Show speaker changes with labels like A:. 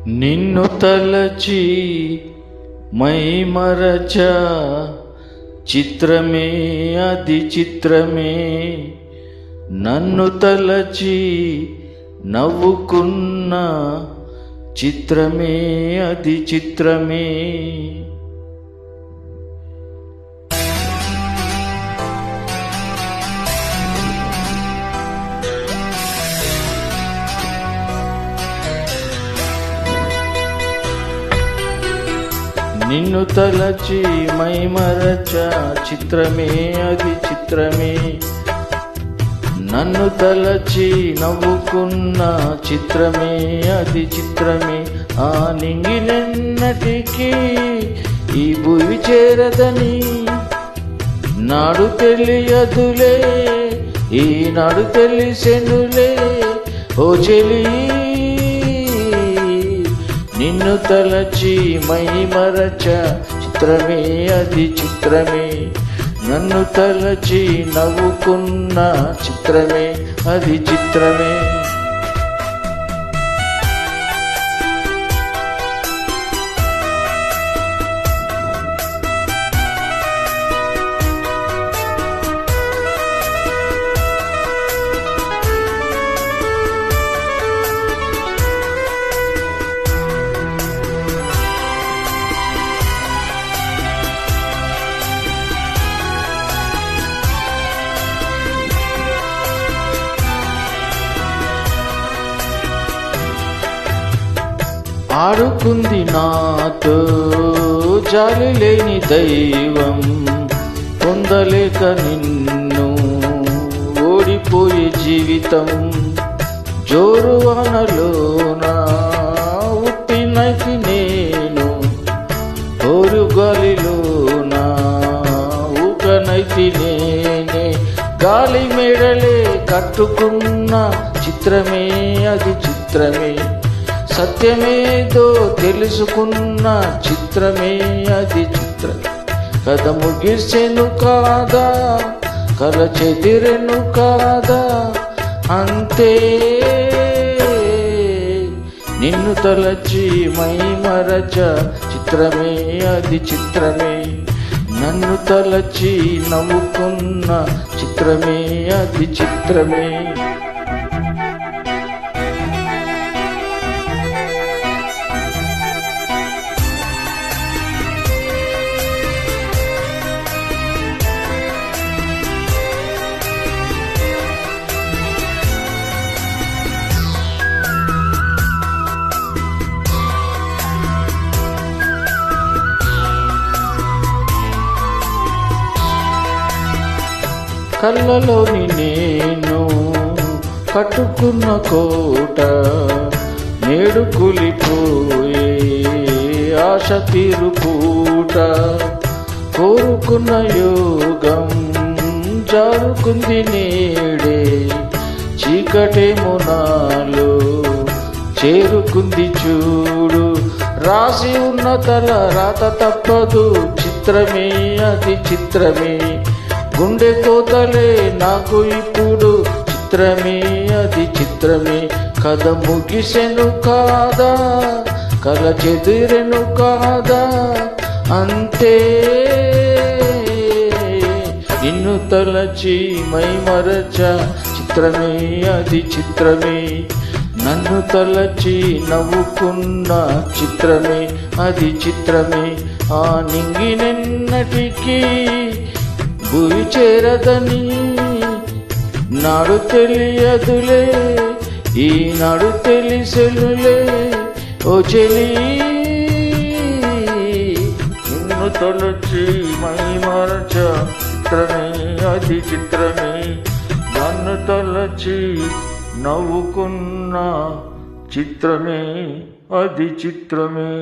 A: నిన్ను తలచి మైమరచ చిత్రమే అది చిత్రమే, నన్ను తలచి నవ్వుకున్న చిత్రమే అది చిత్రమే. నిన్ను తలచి మైమరచ చిత్రమే అది చిత్రమే, నన్ను తలచి నవ్వుకున్న చిత్రమే అది చిత్రమే. ఆ నింగినెన్నటికీ ఈ భూమి చేరదని నాడు తెలియదులే, ఈనాడు తెలిసెనులే ఓ చెలి. నిన్ను తలచి మైమరచ చిత్రమే అది చిత్రమే, నన్ను తలచి నవ్వుకున్న చిత్రమే అది చిత్రమే. ఆడుకుంది నాతో జాలి లేని దైవం, పొందలేక నిన్ను ఓడిపోయే జీవితం. జోరువానలోన ఉట్టినైతి నేను, ఓరుగాలిలోన ఊకనైతి నేనే. గాలి మేడలే కట్టుకున్న చిత్రమే అది చిత్రమే, సత్యమేదో తెలుసుకున్న చిత్రమే అది చిత్రమే. కథ ముగిసెను కాదా, కల చెదిరెను కాదా, అంతే. నిన్ను తలచి మైమరచ చిత్రమే అది చిత్రమే, నన్ను తలచి నవ్వుకున్న చిత్రమే అది చిత్రమే. కళ్ళలోని నేను కట్టుకున్న కోట నేడు కూలిపోయే ఆశ తీరుపూట. కోరుకున్న యోగం జారుకుంది నేడే, చీకటేమో నాలో చేరుకుంది చూడు. రాసి ఉన్న తల రాత తప్పదు చిత్రమే అది చిత్రమే, గుండె కోతలే నాకు ఇప్పుడు చిత్రమే అది చిత్రమే. కథ ముగిసెను కాదా, కల చెదిరెను కాదా, అంతే. నిన్ను తలచి మైమరచ చిత్రమే అది చిత్రమే, నన్ను తలచి నవ్వుకున్న చిత్రమే అది చిత్రమే. ఆ నింగినెన్నటికీ భూమి చేరదని నాడు తెలియదులే, ఈనాడు తెలిసెనులే ఓ చెలి. నిన్ను తలచి మైమరచ చిత్రమే అది చిత్రమే, నన్ను తలచి నవ్వుకున్న చిత్రమే అది చిత్రమే.